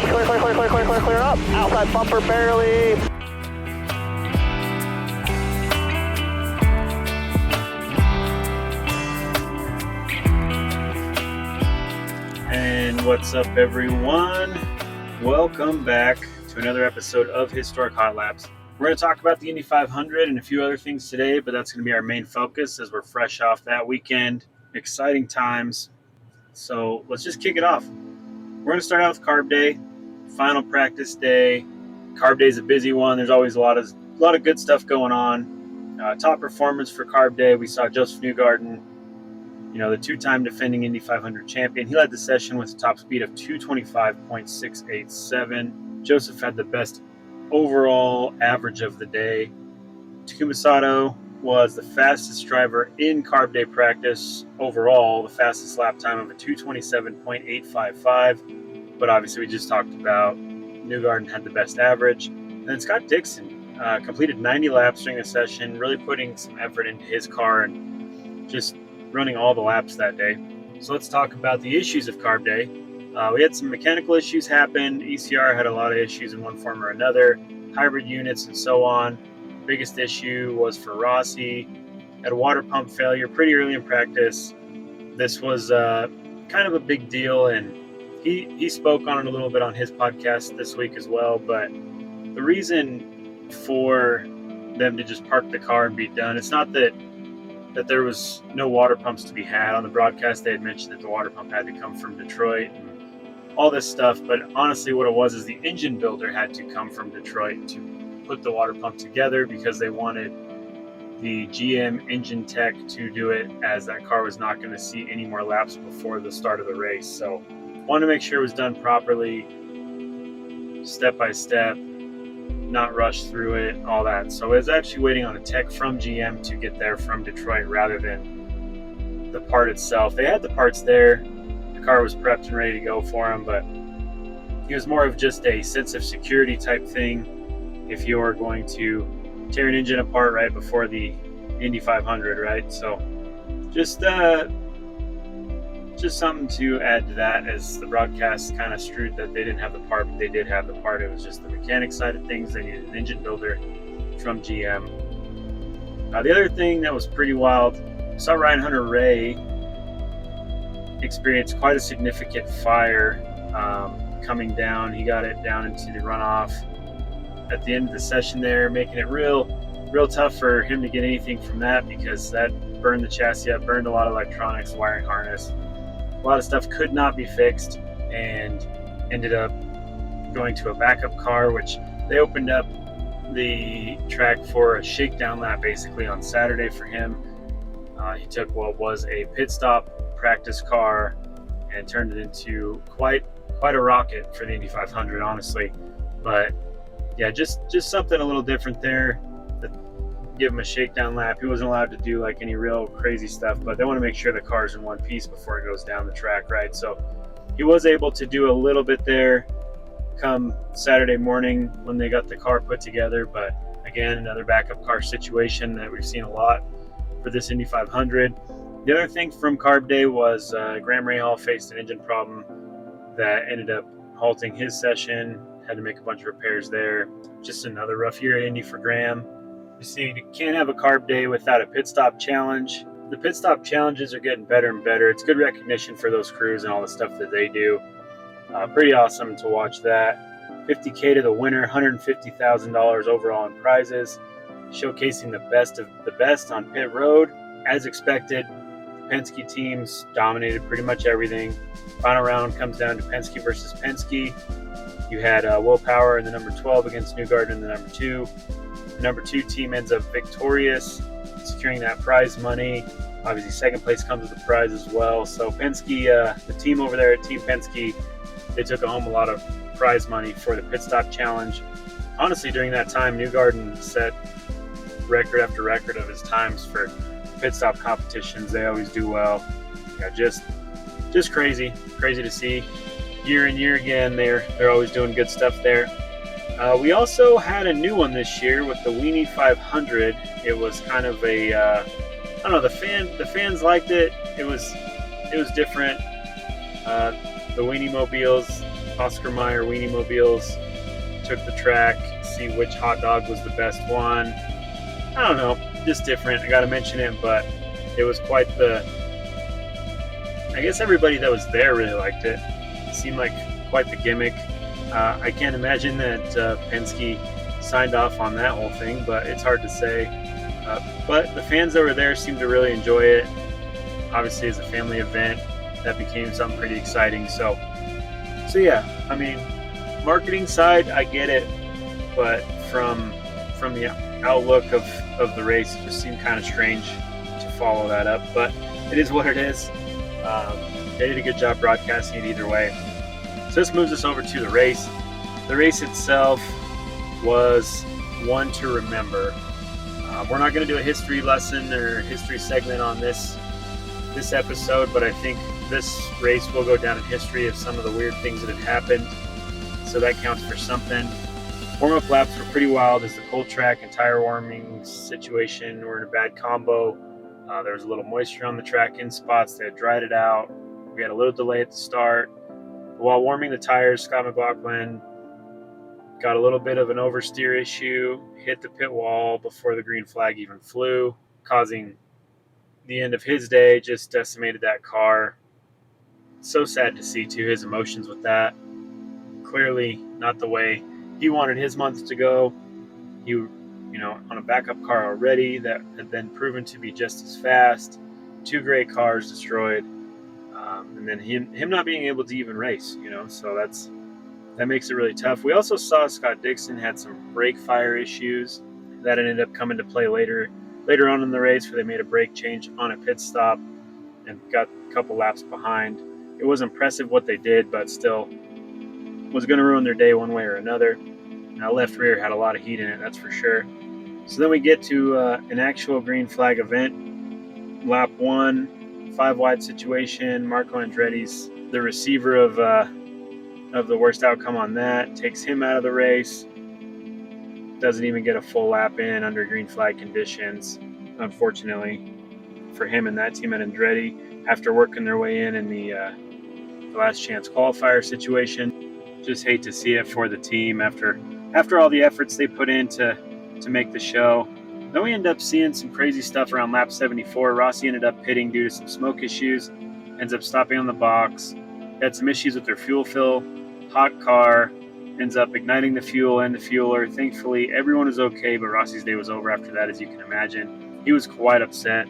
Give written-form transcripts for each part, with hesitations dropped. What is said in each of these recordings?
bumper, clear up. Outside bumper, barely. And what's up, everyone? Welcome back to another episode of Historic Hot Laps. We're going to talk about the Indy 500 and a few other things today, but that's going to be our main focus as we're fresh off that weekend. Exciting times. So let's just kick it off. We're going to start out with Carb Day, final practice day. Carb Day is a busy one. There's always a lot of good stuff going on. Top performance for Carb Day, we saw Joseph Newgarden, the two-time defending Indy 500 champion. He led the session with a top speed of 225.687. Joseph had the best overall average of the day. Takuma Sato was the fastest driver in Carb Day practice overall, the fastest lap time of a 227.855. But obviously we just talked about Newgarden had the best average. And then Scott Dixon completed 90 laps during the session, really putting some effort into his car and just running all the laps that day. So let's talk about the issues of Carb Day. We had some mechanical issues happen. ECR had a lot of issues in one form or another, hybrid units and so on. Biggest issue was for Rossi. Had a water pump failure pretty early in practice. This was kind of a big deal, and he spoke on it a little bit on his podcast this week as well. But the reason for them to just park the car and be done, it's not that there was no water pumps to be had. On the broadcast, they had mentioned that the water pump had to come from Detroit and all this stuff. But honestly, what it was is the engine builder had to come from Detroit to put the water pump together because they wanted the GM engine tech to do it, as that car was not going to see any more laps before the start of the race. So wanted to make sure it was done properly, step by step, not rush through it, all that. So I was actually waiting on a tech from GM to get there from Detroit rather than the part itself. They had the parts there. The car was prepped and ready to go for him, but it was more of just a sense of security type thing if you're going to tear an engine apart right before the Indy 500, right? So just something to add to that, as the broadcast kind of strewed that they didn't have the part, but they did have the part. It was just the mechanic side of things. They needed an engine builder from GM. The other thing that was pretty wild, I saw Ryan Hunter-Reay experience quite a significant fire coming down. He got it down into the runoff at the end of the session there, making it real tough for him to get anything from that, because that burned the chassis up, burned a lot of electronics, wiring harness. A lot of stuff could not be fixed, and ended up going to a backup car, which they opened up the track for a shakedown lap basically on Saturday for him. He took what was a pit stop practice car and turned it into quite a rocket for the Indy 500, honestly. But yeah, just something a little different there. Give him a shakedown lap. He wasn't allowed to do like any real crazy stuff, but they want to make sure the car's in one piece before it goes down the track, right? So he was able to do a little bit there come Saturday morning when they got the car put together. But again, another backup car situation that we've seen a lot for this Indy 500. The other thing from Carb Day was Graham Rahal faced an engine problem that ended up halting his session. Had to make a bunch of repairs there. Just another rough year at Indy for Graham. You see, you can't have a Carb Day without a pit stop challenge. The pit stop challenges are getting better and better. It's good recognition for those crews and all the stuff that they do. Pretty awesome to watch that. $50K to the winner, $150,000 overall in prizes, showcasing the best of the best on pit road. As expected, the Penske teams dominated pretty much everything. Final round comes down to Penske versus Penske. You had Will Power in the number 12 against Newgarden in the number 2. The number 2 team ends up victorious, securing that prize money. Obviously, second place comes with a prize as well. So Penske, the team over there at Team Penske, they took home a lot of prize money for the pit stop challenge. Honestly, during that time, Newgarden set record after record of his times for pit stop competitions. They always do well. Yeah, just crazy to see. Year in, year again, they're always doing good stuff there. We also had a new one this year with the Weenie 500. It was kind of a, I don't know, the fans liked it. It was different. The Weenie Mobiles Oscar Mayer Weenie Mobiles, took the track, see which hot dog was the best one. I don't know, just different. I got to mention it, but it was quite the. I guess everybody that was there really liked it. It seemed like quite the gimmick. I can't imagine that Penske signed off on that whole thing, but it's hard to say. But the fans that were there seemed to really enjoy it. Obviously, as a family event, that became something pretty exciting. So yeah, I mean, marketing side, I get it, but from the outlook of the race, it just seemed kind of strange to follow that up. But it is what it is. They did a good job broadcasting it either way. So this moves us over to the race. The race itself was one to remember. We're not going to do a history lesson or history segment on this episode, but I think this race will go down in history of some of the weird things that have happened. So that counts for something. Warm-up laps were pretty wild as the cold track and tire warming situation were in a bad combo. There was a little moisture on the track in spots. They had dried it out. We had a little delay at the start. While warming the tires, Scott McLaughlin got a little bit of an oversteer issue, hit the pit wall before the green flag even flew, causing the end of his day, just decimated that car. So sad to see, too, his emotions with that. Clearly not the way he wanted his month to go. He, on a backup car already that had been proven to be just as fast. 2 great cars destroyed. And then him not being able to even race, so that makes it really tough. We also saw Scott Dixon had some brake fire issues that ended up coming to play later on in the race, where they made a brake change on a pit stop and got a couple laps behind. It was impressive what they did, but still was going to ruin their day one way or another. Now, left rear had a lot of heat in it, that's for sure. So then we get to an actual green flag event. Lap 1, 5 wide situation. Marco Andretti's the receiver of the worst outcome on that. Takes him out of the race. Doesn't even get a full lap in under green flag conditions, unfortunately, for him and that team at Andretti, after working their way in the last chance qualifier situation. Just hate to see it for the team after all the efforts they put in to make the show. Then we end up seeing some crazy stuff around lap 74. Rossi ended up pitting due to some smoke issues, ends up stopping on the box, had some issues with their fuel fill, hot car, ends up igniting the fuel and the fueler. Thankfully, everyone was okay, but Rossi's day was over after that, as you can imagine. He was quite upset.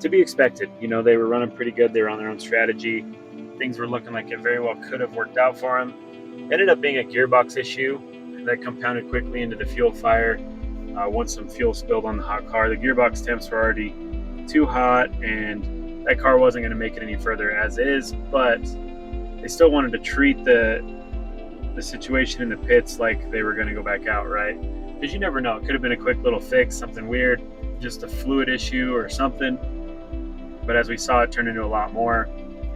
To be expected. They were running pretty good. They were on their own strategy. Things were looking like it very well could have worked out for him. It ended up being a gearbox issue that compounded quickly into the fuel fire. Once some fuel spilled on the hot car, the gearbox temps were already too hot, and that car wasn't going to make it any further as is, but they still wanted to treat the situation in the pits like they were going to go back out, right? Because you never know. It could have been a quick little fix, something weird, just a fluid issue or something. But as we saw, it turned into a lot more.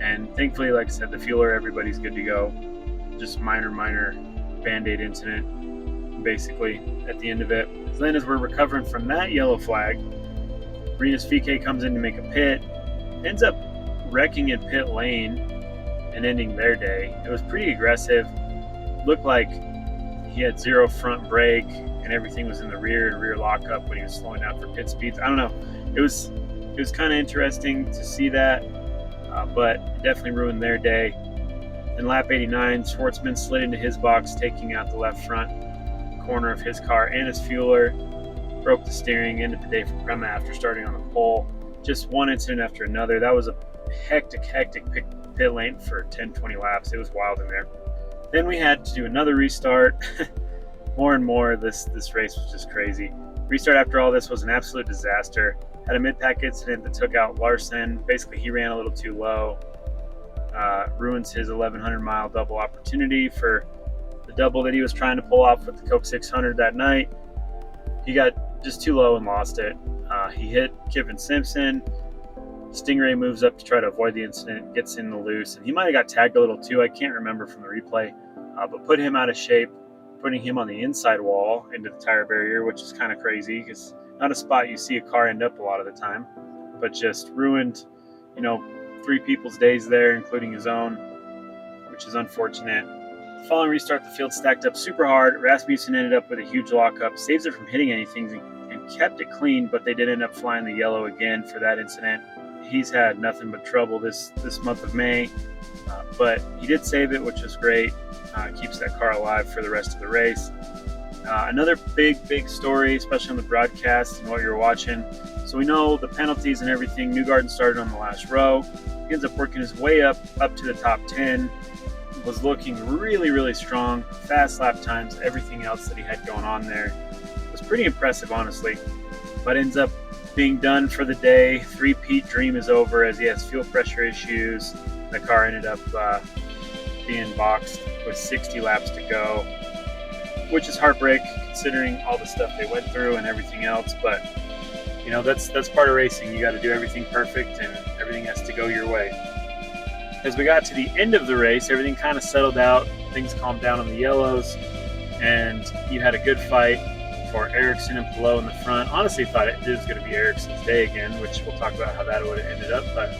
And thankfully, like I said, the fueler, everybody's good to go. Just minor Band-Aid incident, basically, at the end of it. So then as we're recovering from that yellow flag, Rinus VeeKay comes in to make a pit, ends up wrecking in pit lane and ending their day. It was pretty aggressive. Looked like he had 0 front brake and everything was in the rear lockup when he was slowing down for pit speeds. I don't know. It was kind of interesting to see that, but it definitely ruined their day. In lap 89, Schwartzman slid into his box, taking out the left front corner of his car and his fueler. Broke the steering, ended the day for Prema after starting on the pole. Just one incident after another. That was a hectic pit lane for 10-20 laps. It was wild in there. Then we had to do another restart. More and more, this race was just crazy. Restart after all this was an absolute disaster. Had a mid-pack incident that took out Larson. Basically, he ran a little too low. Ruins his 1,100-mile double opportunity for the double that he was trying to pull off with the Coke 600 that night. He got just too low and lost it. He hit Kevin Simpson. Stingray moves up to try to avoid the incident, gets in the loose, and he might have got tagged a little too. I can't remember from the replay, but put him out of shape, putting him on the inside wall into the tire barrier, which is kind of crazy because not a spot you see a car end up a lot of the time, but just ruined, 3 people's days there, including his own, which is unfortunate. Following restart, the field stacked up super hard. Rasmussen ended up with a huge lockup, saves it from hitting anything, and kept it clean, but they did end up flying the yellow again for that incident. He's had nothing but trouble this month of May, but he did save it, which was great. Keeps that car alive for the rest of the race. Another big story, especially on the broadcast and what you're watching. So we know the penalties and everything. Newgarden started on the last row. He ends up working his way up to the top 10. Was looking really strong. Fast lap times, everything else that he had going on there was pretty impressive, honestly. But ends up being done for the day. Three-peat dream is over as he has fuel pressure issues. The car ended up being boxed with 60 laps to go, which is heartbreak considering all the stuff they went through and everything else. But you know, that's part of racing. You got to do everything perfect, and everything has to go your way. As we got to the end of the race, everything kind of settled out. Things calmed down on the yellows, and you had a good fight for Ericsson and Palou in the front. Honestly, thought it was going to be Ericsson's day again, which we'll talk about how that would have ended up. But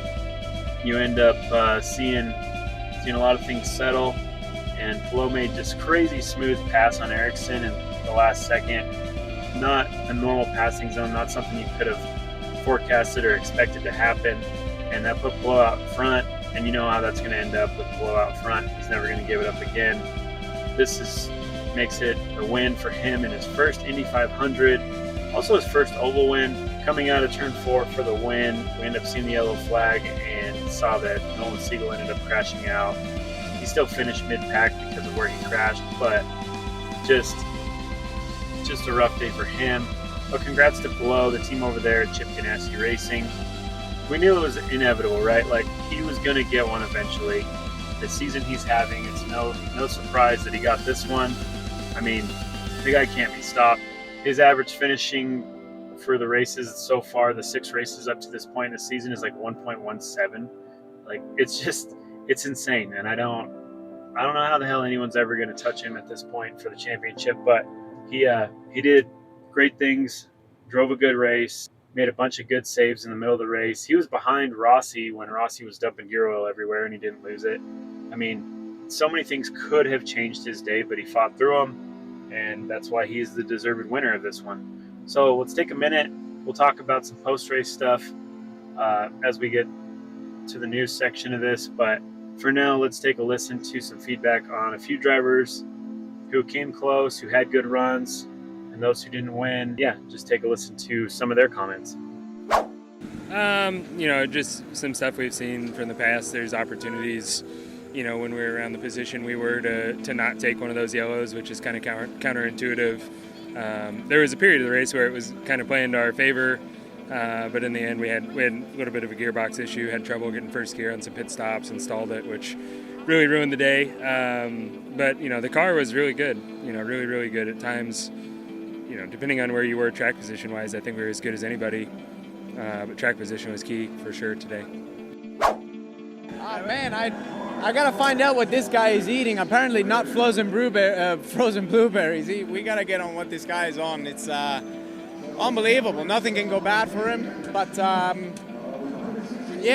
you end up seeing a lot of things settle, and Palou made this crazy smooth pass on Ericsson in the last second. Not a normal passing zone, not something you could have forecasted or expected to happen, and that put Palou out front. And you know how that's going to end up with Palou out front. He's never going to give it up again. This makes it a win for him in his first Indy 500. Also his first oval win. Coming out of turn 4 for the win, we end up seeing the yellow flag and saw that Nolan Siegel ended up crashing out. He still finished mid-pack because of where he crashed, but just a rough day for him. But congrats to Palou, the team over there at Chip Ganassi Racing. We knew it was inevitable, right? Like, he was going to get one eventually. The season he's having, it's no surprise that he got this one. I mean, the guy can't be stopped. His average finishing for the races so far, the 6 races up to this point in the season, is like 1.17. Like, it's insane. And I don't know how the hell anyone's ever going to touch him at this point for the championship, but he did great things, drove a good race, made a bunch of good saves in the middle of the race. He was behind Rossi when Rossi was dumping gear oil everywhere, and he didn't lose it. I mean, so many things could have changed his day, but he fought through them, and that's why he's the deserved winner of this one. So let's take a minute. We'll talk about some post-race stuff as we get to the news section of this, but for now, let's take a listen to some feedback on a few drivers who came close, who had good runs, and those who didn't win. Yeah, just take a listen to some of their comments. Just some stuff we've seen from the past. There's opportunities, when we were around the position we were to not take one of those yellows, which is kind of counterintuitive. There was a period of the race where it was kind of playing to our favor, but in the end we had a little bit of a gearbox issue, had trouble getting first gear on some pit stops, installed it, which really ruined the day. But the car was really good, really good at times. Depending on where you were track position wise, I think we were as good as anybody. But track position was key for sure today. Man, I gotta find out what this guy is eating. Apparently not frozen blueberries. We gotta get on what this guy is on. It's unbelievable. Nothing can go bad for him. But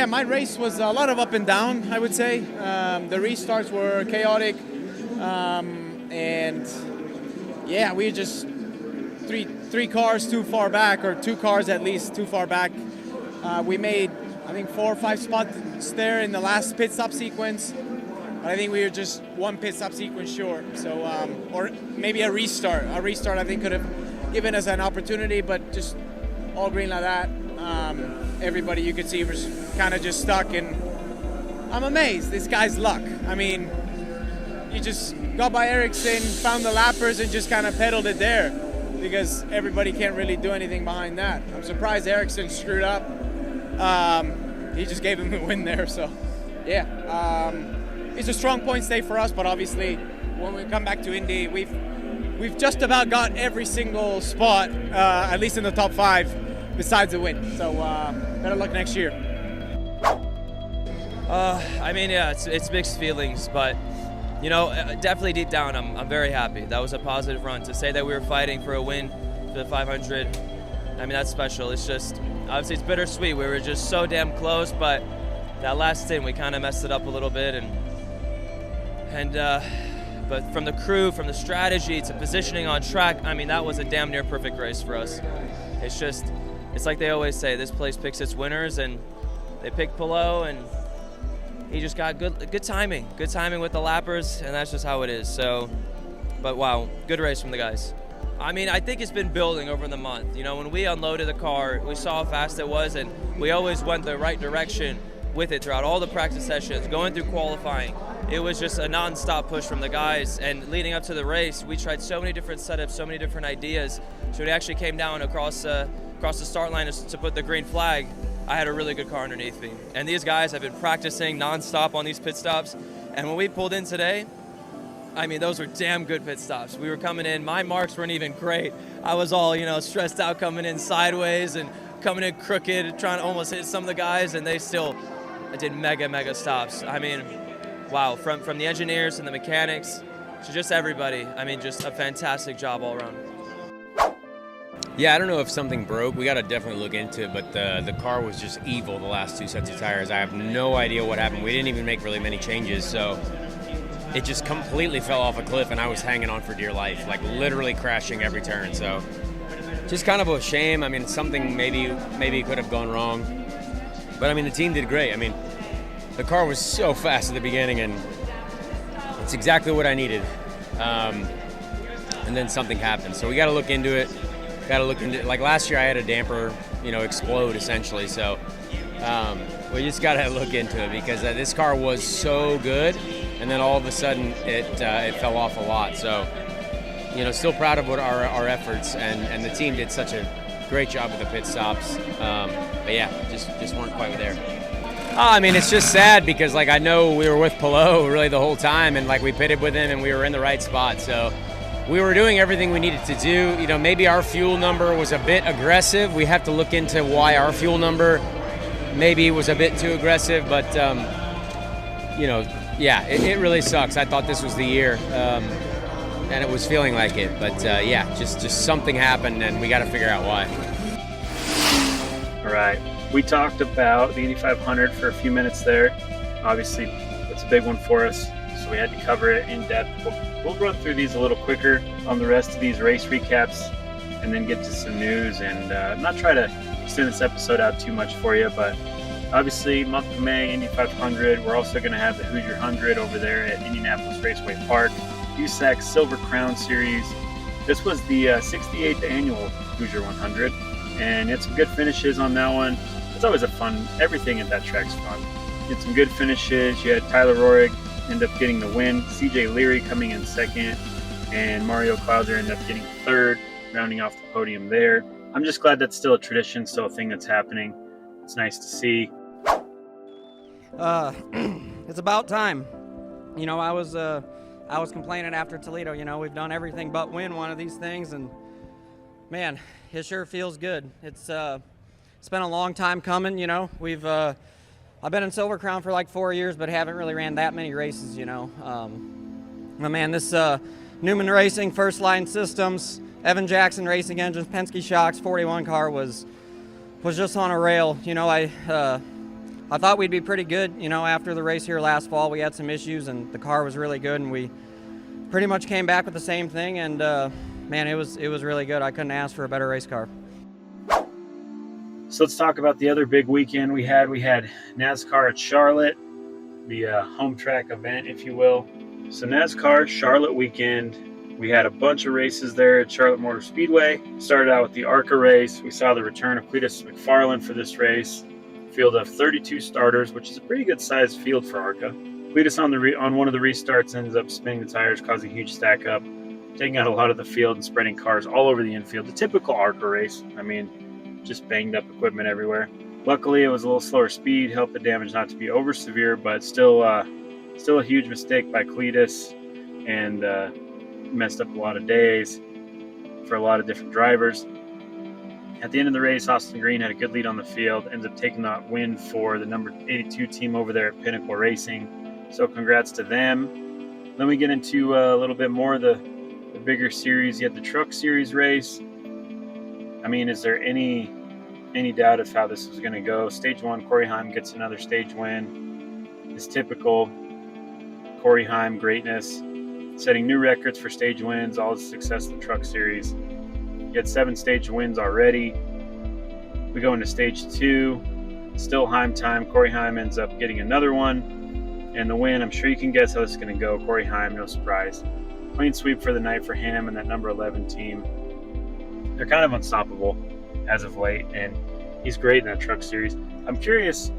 my race was a lot of up and down, I would say. The restarts were chaotic. We just three cars too far back, or 2 cars at least too far back. We made, I think, 4 or 5 spots there in the last pit stop sequence. But I think we were just 1 pit stop sequence short. So, or maybe a restart. A restart, I think, could have given us an opportunity, but just all green like that. Everybody you could see was kind of just stuck, and I'm amazed. This guy's luck. I mean, he just got by Ericsson, found the lappers, and just kind of pedaled it there, because everybody can't really do anything behind that. I'm surprised Ericsson screwed up. He just gave him the win there, so it's a strong points day for us, but obviously when we come back to Indy, we've just about got every single spot, at least in the top 5, besides the win. So better luck next year. It's mixed feelings, but definitely deep down, I'm very happy. That was a positive run. To say that we were fighting for a win for the 500, that's special. It's just, obviously, it's bittersweet. We were just so damn close, but that last stint, we kind of messed it up a little bit, and But from the crew, from the strategy to positioning on track, I mean, that was a damn near perfect race for us. It's like they always say, this place picks its winners, and they picked Pillow, and he just got good timing with the lappers, and that's just how it is. So, but wow, good race from the guys. I mean, I think it's been building over the month. You know, when we unloaded the car, we saw how fast it was, and we always went the right direction with it throughout all the practice sessions, going through qualifying. It was just a non-stop push from the guys, and leading up to the race, we tried so many different setups, so many different ideas. So it actually came down across the start line to put the green flag. I had a really good car underneath me. And these guys have been practicing non-stop on these pit stops, and when we pulled in today, I mean, those were damn good pit stops. We were coming in, my marks weren't even great. I was all, stressed out coming in sideways and coming in crooked, trying to almost hit some of the guys, and they still did mega stops. I mean, wow, from the engineers and the mechanics to just everybody. I mean, just a fantastic job all around. Yeah, I don't know if something broke. We got to definitely look into it, but the car was just evil the last 2 sets of tires. I have no idea what happened. We didn't even make really many changes, so it just completely fell off a cliff, and I was hanging on for dear life, like literally crashing every turn. So just kind of a shame. I mean, something maybe could have gone wrong. But, I mean, the team did great. I mean, the car was so fast at the beginning, and it's exactly what I needed. And then something happened. So we got to look into it. Like last year I had a damper, explode essentially. So we just got to look into it because this car was so good, and then all of a sudden it fell off a lot. So, still proud of our efforts, and the team did such a great job with the pit stops. But yeah, just weren't quite there. I mean, it's just sad because I know we were with Pillow really the whole time, and we pitted with him and we were in the right spot. So we were doing everything we needed to do. Maybe our fuel number was a bit aggressive. We have to look into why our fuel number maybe was a bit too aggressive, but yeah, it really sucks. I thought this was the year, and it was feeling like it. But yeah, just something happened, and we got to figure out why. All right. We talked about the Indy 500 for a few minutes there. Obviously, it's a big one for us, so we had to cover it in depth. We'll run through these a little quicker on the rest of these race recaps, and then get to some news, and not try to extend this episode out too much for you, but obviously, month of May, Indy 500. We're also going to have the Hoosier 100 over there at Indianapolis Raceway Park. USAC Silver Crown Series. This was the 68th annual Hoosier 100, and it's some good finishes on that one. It's always a fun, everything at that track's fun. It's some good finishes. You had Tyler Rohrig end up getting the win, CJ Leary coming in second, and Mario Clauser ended up getting third, rounding off the podium there. I'm just glad that's still a tradition, still a thing that's happening. It's nice to see. It's about time. I was complaining after Toledo. We've done everything but win one of these things, and man, it sure feels good. It's been a long time coming. I've been in Silver Crown for 4 years, but haven't really ran that many races. But man, this Newman Racing, First Line Systems, Evan Jackson Racing Engines, Penske Shocks 41 car was just on a rail. I thought we'd be pretty good, after the race here last fall. We had some issues, and the car was really good, and we pretty much came back with the same thing, and man, it was really good. I couldn't ask for a better race car. So let's talk about the other big weekend we had. We had NASCAR at Charlotte, the home track event, if you will. So NASCAR Charlotte weekend, we had a bunch of races there at Charlotte Motor Speedway. Started out with the ARCA race. We saw the return of Cletus McFarland for this race. Field of 32 starters, which is a pretty good sized field for ARCA. Cletus on one of the restarts ends up spinning the tires, causing a huge stack up, taking out a lot of the field and spreading cars all over the infield. The typical ARCA race. I mean, just banged up equipment everywhere. Luckily, it was a little slower speed, helped the damage not to be over severe, but still a huge mistake by Cletus, and messed up a lot of days for a lot of different drivers. At the end of the race, Austin Green had a good lead on the field, ends up taking that win for the number 82 team over there at Pinnacle Racing. So congrats to them. Then we get into a little bit more of the bigger series. You had the Truck Series race. I mean, is there any doubt of how this was going to go? Stage 1, Corey Heim gets another stage win. It's typical Corey Heim greatness. setting new records for stage wins, all his success in the Truck Series. He had 7 stage wins already. We go into stage 2, still Heim time. Corey Heim ends up getting another one, and the win. I'm sure you can guess how this is going to go. Corey Heim, no surprise. Clean sweep for the night for him and that number 11 team. They're kind of unstoppable as of late, and he's great in that Truck Series. I'm curious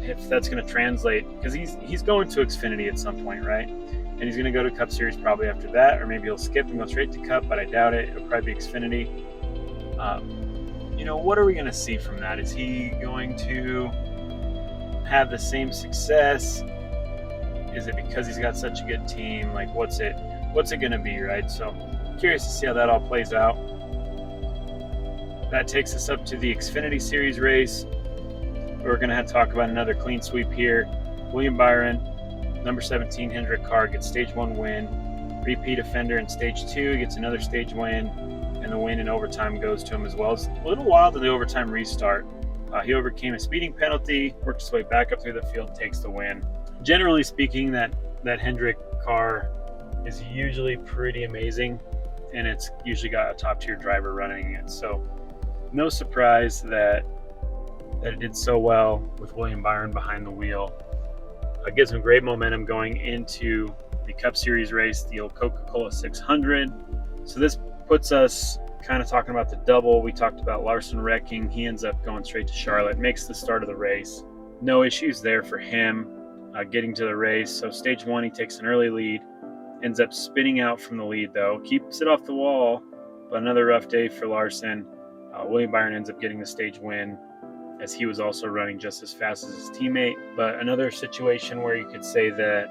if that's going to translate, because he's going to Xfinity at some point, right? And he's going to go to Cup Series probably after that, or maybe he'll skip and go straight to Cup, but I doubt it. It'll probably be Xfinity. What are we going to see from that? Is he going to have the same success? Is it because he's got such a good team? Like, what's it going to be, right? So curious to see how that all plays out. That takes us up to the Xfinity Series race. We're going to have to talk about another clean sweep here. William Byron, number 17 Hendrick car, gets stage 1 win. Repeat offender in stage 2, gets another stage win, and the win in overtime goes to him as well. It's a little wild to the overtime restart. He overcame a speeding penalty, worked his way back up through the field, takes the win. Generally speaking, that Hendrick car is usually pretty amazing, and it's usually got a top-tier driver running it. So no surprise that it did so well with William Byron behind the wheel. It gives him great momentum going into the Cup Series race, the old Coca-Cola 600. So this puts us kind of talking about the double. We talked about Larson wrecking. He ends up going straight to Charlotte, makes the start of the race. No issues there for him getting to the race. So stage 1, he takes an early lead, ends up spinning out from the lead though, keeps it off the wall, but another rough day for Larson. William Byron ends up getting the stage win, as he was also running just as fast as his teammate. But another situation where you could say that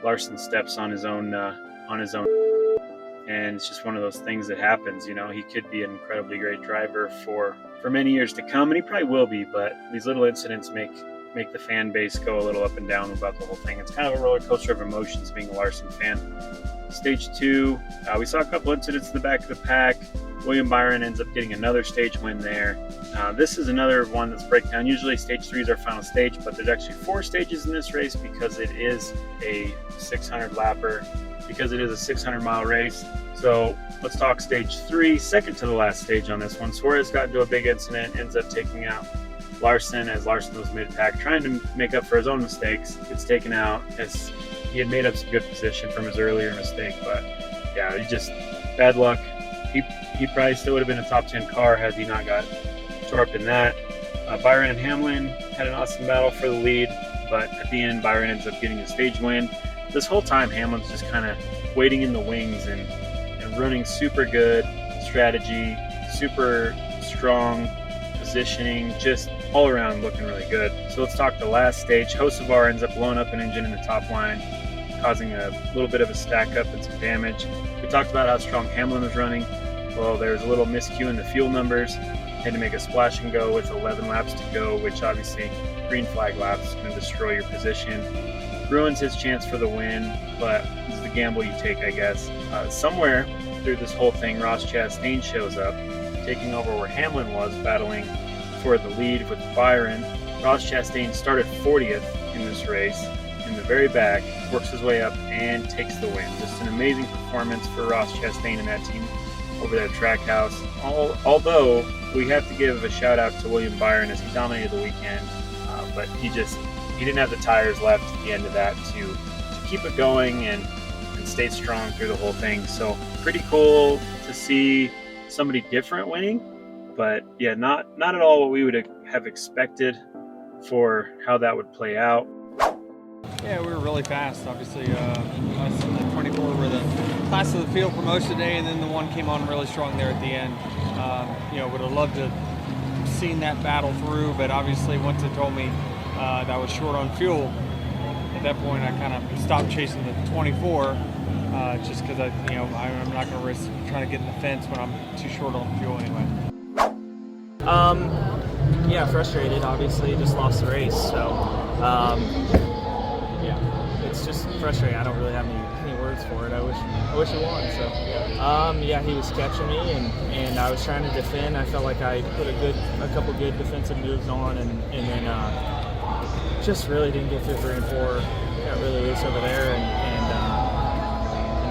Larson steps on his own, and it's just one of those things that happens. He could be an incredibly great driver for many years to come, and he probably will be. But these little incidents make the fan base go a little up and down about the whole thing. It's kind of a roller coaster of emotions being a Larson fan. Stage 2, we saw a couple incidents in the back of the pack. William Byron ends up getting another stage win there. This is another one that's breakdown. Usually stage 3 is our final stage, but there's actually 4 stages in this race because it is a 600 lapper, because it is a 600-mile race. So let's talk stage 3, second to the last stage on this one. Suarez got into a big incident, ends up taking out Larson as Larson was mid-pack, trying to make up for his own mistakes. Gets taken out as he had made up some good position from his earlier mistake, but yeah, he just bad luck. He probably still would have been a top 10 car had he not got tore up in that. Byron and Hamlin had an awesome battle for the lead, but at the end, Byron ends up getting the stage win. This whole time, Hamlin's just kind of waiting in the wings and running super good strategy, super strong positioning, just all around looking really good. So let's talk the last stage. Hocevar ends up blowing up an engine in the top line, causing a little bit of a stack up and some damage. We talked about how strong Hamlin was running. Well, there's a little miscue in the fuel numbers. Had to make a splash and go with 11 laps to go, which obviously green flag laps is going to destroy your position. Ruins his chance for the win, but this is the gamble you take, I guess. Somewhere through this whole thing, Ross Chastain shows up, taking over where Hamlin was, battling for the lead with Byron. Ross Chastain started 40th in this race, in the very back, works his way up and takes the win. Just an amazing performance for Ross Chastain and that team over there at Trackhouse. Although we have to give a shout out to William Byron as he dominated the weekend, but he didn't have the tires left at the end of that to keep it going and stay strong through the whole thing. So pretty cool to see somebody different winning, but yeah, not at all what we would have expected for how that would play out. Yeah, we were really fast. Obviously, us and the 24 were the class of the field for most of the day, and then the one came on really strong there at the end. Would have loved to have seen that battle through, but obviously once it told me that I was short on fuel, at that point I kind of stopped chasing the 24 just because I'm not going to risk trying to get in the fence when I'm too short on fuel anyway. Yeah, frustrated. Obviously, just lost the race, so yeah, it's just frustrating. I don't really have any words for it. I wish I won. So yeah, he was catching me, and I was trying to defend. I felt like I put a couple good defensive moves on, and then just really didn't get through 3 and 4. Got really loose over there, and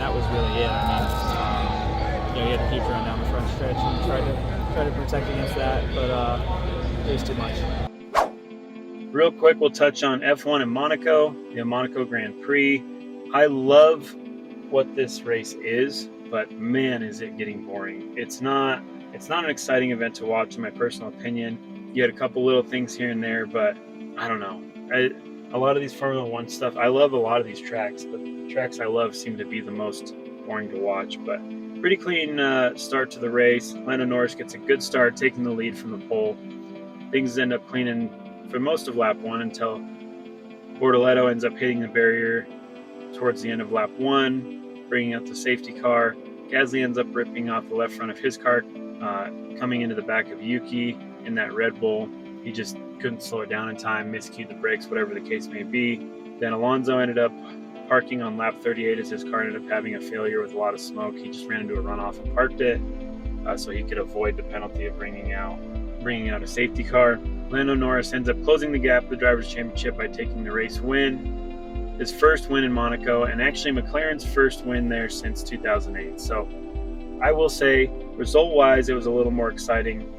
that was really it. He had to keep running down the front stretch and try to protect against that, but it was too much. Real quick, we'll touch on F1 in Monaco, the Monaco Grand Prix. I love what this race is, but man, is it getting boring. It's not an exciting event to watch, in my personal opinion. You had a couple little things here and there, but I don't know. A lot of these Formula One stuff, I love a lot of these tracks, but the tracks I love seem to be the most boring to watch. But pretty clean start to the race. Lando Norris gets a good start, taking the lead from the pole. Things end up cleaning for most of lap 1 until Bortoleto ends up hitting the barrier towards the end of lap 1, bringing out the safety car. Gasly ends up ripping off the left front of his car, coming into the back of Yuki in that Red Bull. He just couldn't slow it down in time, miscued the brakes, whatever the case may be. Then Alonso ended up parking on lap 38 as his car ended up having a failure with a lot of smoke. He just ran into a runoff and parked it so he could avoid the penalty of bringing out a safety car. Lando Norris ends up closing the gap to the Drivers' Championship by taking the race win. His first win in Monaco, and actually McLaren's first win there since 2008. So I will say, result-wise, it was a little more exciting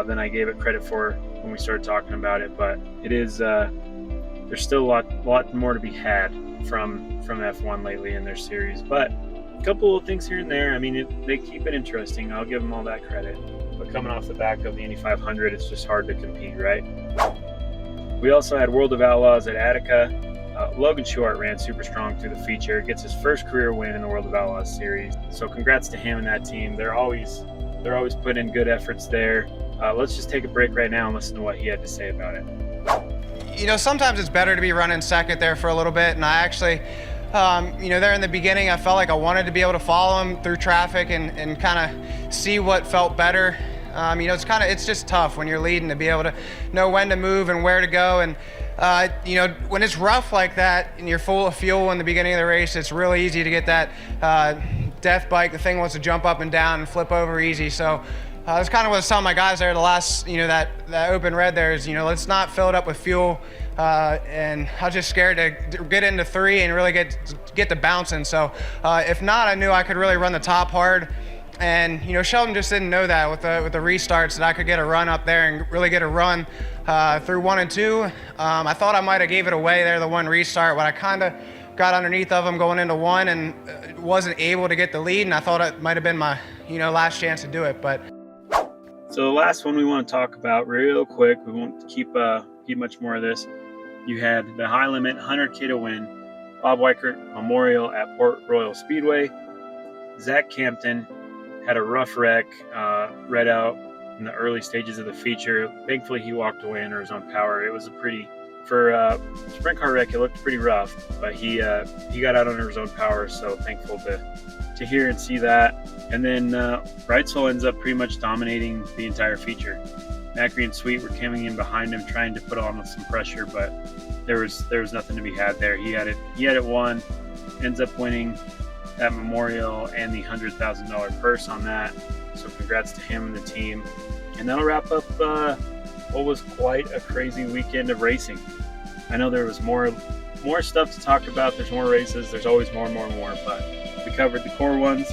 than I gave it credit for when we started talking about it. But it is there's still a lot more to be had from F1 lately in their series. But a couple of things here and there. I mean, they keep it interesting. I'll give them all that credit. But coming off the back of the Indy 500, it's just hard to compete, right? We also had World of Outlaws at Attica. Logan Short ran super strong through the feature, gets his first career win in the World of Outlaws series. So congrats to him and that team. They're always putting in good efforts there. Let's just take a break right now and listen to what he had to say about it. You know, sometimes it's better to be running second there for a little bit, and I actually, there in the beginning, I felt like I wanted to be able to follow him through traffic and kind of see what felt better. It's just tough when you're leading to be able to know when to move and where to go. And, when it's rough like that and you're full of fuel in the beginning of the race, it's really easy to get that death bike. The thing wants to jump up and down and flip over easy. So that's kind of what I was telling my guys there the last, that open red there is, let's not fill it up with fuel. And I was just scared to get into 3 and really get the bouncing. So if not, I knew I could really run the top hard. And, Sheldon just didn't know that with the restarts that I could get a run up there and really get a run through 1 and 2. I thought I might have gave it away there, the one restart, but I kind of got underneath of him going into 1 and wasn't able to get the lead. And I thought it might have been my, last chance to do it. But so the last one we want to talk about real quick, we won't keep much more of this. You had the high limit 100K to win, Bob Weichert Memorial at Port Royal Speedway. Zach Campton had a rough wreck, read out in the early stages of the feature. Thankfully, he walked away under his own power. It was for a sprint car wreck, it looked pretty rough, but he got out under his own power, so thankful to hear and see that. And then Reitzel ends up pretty much dominating the entire feature. Macri and Sweet were coming in behind him, trying to put on some pressure, but there was nothing to be had there. He had it won, ends up winning that Memorial and the $100,000 purse on that. So congrats to him and the team. And that'll wrap up what was quite a crazy weekend of racing. I know there was more stuff to talk about. There's more races. There's always more, but we covered the core ones.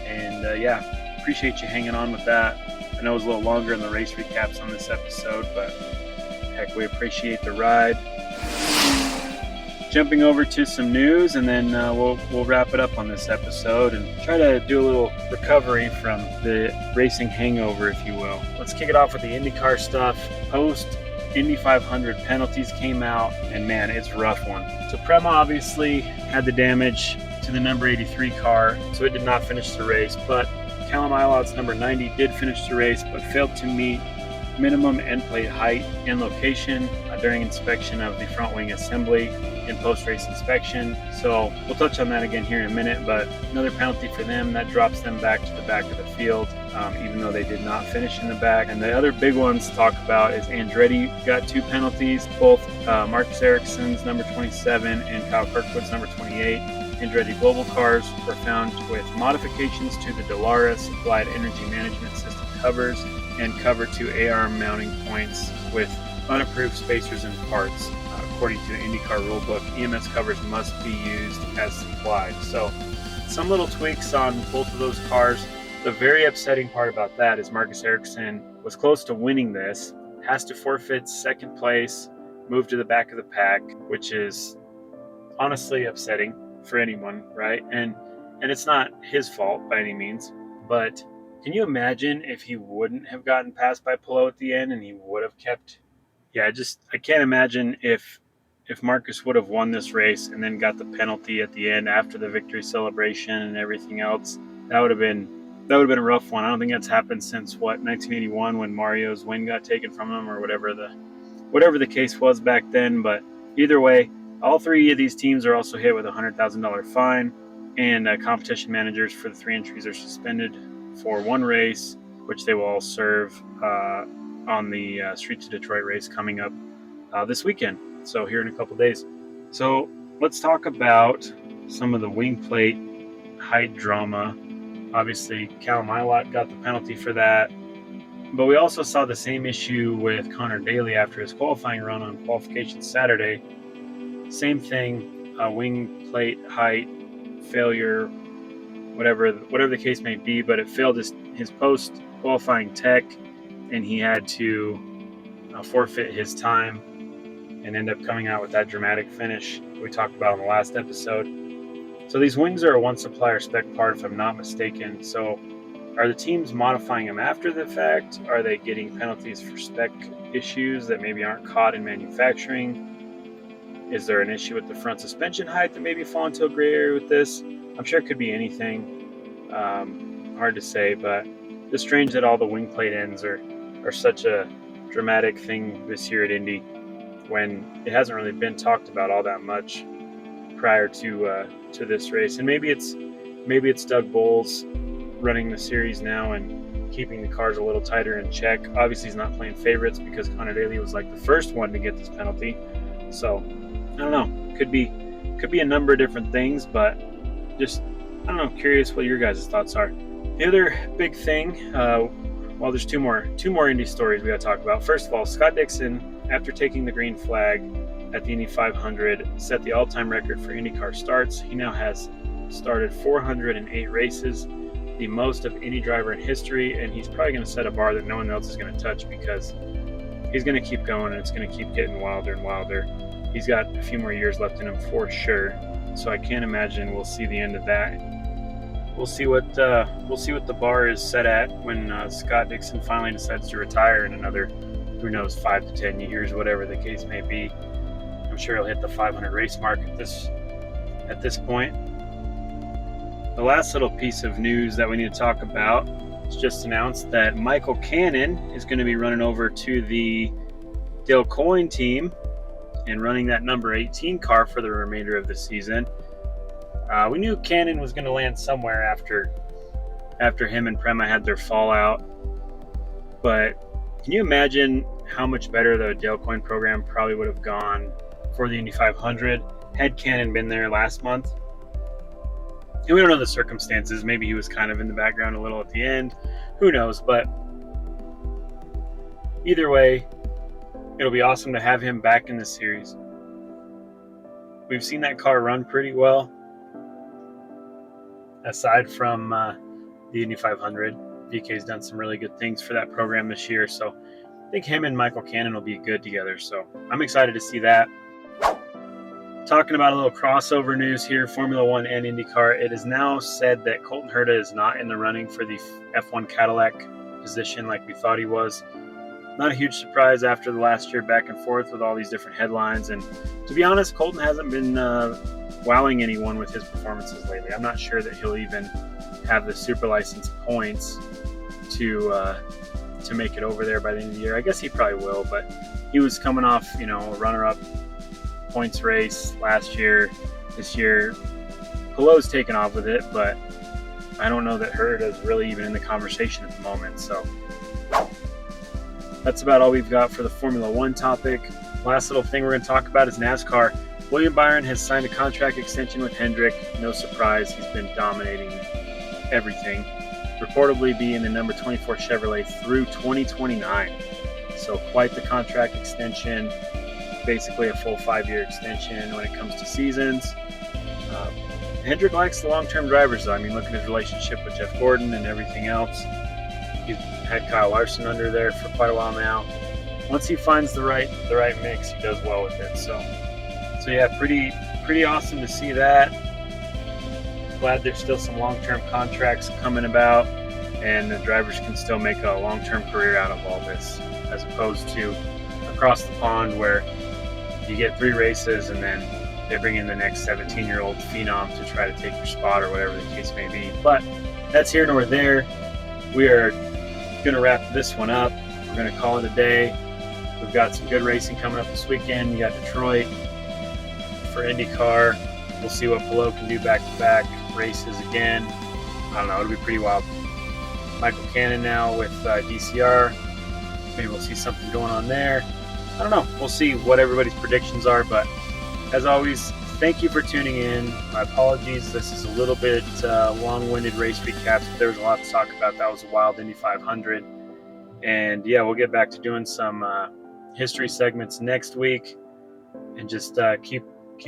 And appreciate you hanging on with that. I know it was a little longer in the race recaps on this episode, but heck, we appreciate the ride. Jumping over to some news, and then we'll wrap it up on this episode and try to do a little recovery from the racing hangover, if you will. Let's kick it off with the IndyCar stuff. Post Indy 500 penalties came out, and man, it's a rough one. So Prema obviously had the damage to the number 83 car, so it did not finish the race, but Callum Ilot's number 90 did finish the race, but failed to meet minimum end plate height and location during inspection of the front wing assembly in post-race inspection. So we'll touch on that again here in a minute, but another penalty for them that drops them back to the back of the field, even though they did not finish in the back. And the other big ones to talk about is Andretti got 2 penalties, both Marcus Ericsson's number 27 and Kyle Kirkwood's number 28. Andretti Global cars were found with modifications to the Dallara supplied energy management system covers and cover to AR mounting points with unapproved spacers and parts. According to the IndyCar rulebook, EMS covers must be used as supplied. So some little tweaks on both of those cars. The very upsetting part about that is Marcus Ericsson was close to winning this, has to forfeit second place, move to the back of the pack, which is honestly upsetting for anyone, right? And it's not his fault by any means, but can you imagine if he wouldn't have gotten passed by Palou at the end and he would have kept? Yeah, I can't imagine if Marcus would have won this race and then got the penalty at the end after the victory celebration and everything else. That would have been a rough one. I don't think that's happened since 1981 when Mario's win got taken from him, or whatever the case was back then. But either way, all three of these teams are also hit with a $100,000 fine, and competition managers for the 3 entries are suspended for 1 race, which they will all serve on the Street to Detroit race coming up this weekend. So here in a couple days. So let's talk about some of the wing plate height drama. Obviously, Callum Ilott got the penalty for that. But we also saw the same issue with Connor Daly after his qualifying run on qualification Saturday. Same thing, wing plate height failure, whatever the case may be, but it failed his post-qualifying tech, and he had to forfeit his time and end up coming out with that dramatic finish we talked about in the last episode. So these wings are a one supplier spec part, if I'm not mistaken. So are the teams modifying them after the fact? Are they getting penalties for spec issues that maybe aren't caught in manufacturing? Is there an issue with the front suspension height that maybe fall into a gray area with this? I'm sure it could be anything. Hard to say, but it's strange that all the wing plate ends are such a dramatic thing this year at Indy, when it hasn't really been talked about all that much prior to this race. And maybe it's Doug Bowles running the series now and keeping the cars a little tighter in check. Obviously he's not playing favorites because Connor Daly was like the first one to get this penalty. So I don't know, could be a number of different things, but just, I don't know, curious what your guys' thoughts are. The other big thing, well, there's two more Indy stories we got to talk about. First of all, Scott Dixon, after taking the green flag at the Indy 500, set the all-time record for IndyCar starts. He now has started 408 races, the most of any driver in history, and he's probably going to set a bar that no one else is going to touch, because he's going to keep going and it's going to keep getting wilder and wilder. He's got a few more years left in him for sure, so I can't imagine we'll see the end of that. We'll see what the bar is set at when Scott Dixon finally decides to retire in another, who knows, 5 to 10 years, whatever the case may be. I'm sure he'll hit the 500 race mark at this point. The last little piece of news that we need to talk about is just announced that Michael Cannon is going to be running over to the Dale Coyne team and running that number 18 car for the remainder of the season. We knew Cannon was going to land somewhere after him and Prema had their fallout, but can you imagine how much better the Dale Coyne program probably would have gone for the Indy 500 had Cannon been there last month? And we don't know the circumstances. Maybe he was kind of in the background a little at the end. Who knows? But either way, it'll be awesome to have him back in the series. We've seen that car run pretty well. Aside from the Indy 500, VK's done some really good things for that program this year. So I think him and Michael Cannon will be good together. So I'm excited to see that. Talking about a little crossover news here, Formula One and IndyCar. It is now said that Colton Herta is not in the running for the F1 Cadillac position like we thought he was. Not a huge surprise after the last year back and forth with all these different headlines. And to be honest, Colton hasn't been wowing anyone with his performances lately. I'm not sure that he'll even have the super license points to make it over there by the end of the year. I guess he probably will, but he was coming off, a runner-up points race last year. This year, Palou's taken off with it, but I don't know that Herta is really even in the conversation at the moment. So that's about all we've got for the Formula One topic. Last little thing we're going to talk about is NASCAR. William Byron has signed a contract extension with Hendrick. No surprise, he's been dominating everything. Reportedly being the number 24 Chevrolet through 2029. So quite the contract extension. Basically a full 5-year extension when it comes to seasons. Hendrick likes the long-term drivers, though. I mean, look at his relationship with Jeff Gordon and everything else. He's had Kyle Larson under there for quite a while now. Once he finds the right mix, he does well with it. So yeah, pretty awesome to see that. Glad there's still some long-term contracts coming about, and the drivers can still make a long-term career out of all this, as opposed to across the pond where you get 3 races and then they bring in the next 17-year-old phenom to try to take your spot or whatever the case may be. But that's here nor there. We are going to wrap this one up. We're going to call it a day. We've got some good racing coming up this weekend. You got Detroit for IndyCar. We'll see what Pelot can do back-to-back races again. I don't know. It'll be pretty wild. Michael Cannon now with DCR. Maybe we'll see something going on there. I don't know. We'll see what everybody's predictions are. But as always, thank you for tuning in. My apologies. This is a little bit long-winded race recaps. But there was a lot to talk about. That was a wild Indy 500. And yeah, we'll get back to doing some history segments next week, and just keep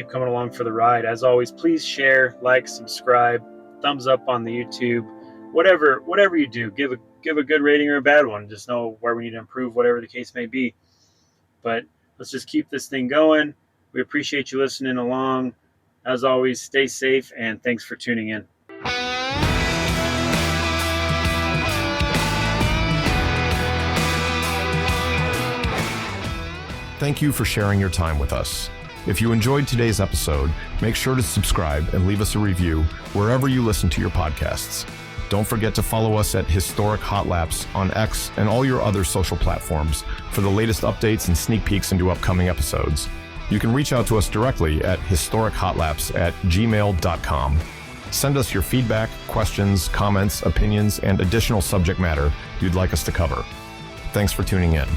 coming along for the ride. As always, please share, like, subscribe, thumbs up on the YouTube, whatever you do. Give a good rating or a bad one. Just know where we need to improve, whatever the case may be. But let's just keep this thing going. We appreciate you listening along. As always, stay safe, and thanks for tuning in. Thank you for sharing your time with us. If you enjoyed today's episode, make sure to subscribe and leave us a review wherever you listen to your podcasts. Don't forget to follow us at Historic Hot Laps on X and all your other social platforms for the latest updates and sneak peeks into upcoming episodes. You can reach out to us directly at historichotlaps@gmail.com. Send us your feedback, questions, comments, opinions, and additional subject matter you'd like us to cover. Thanks for tuning in.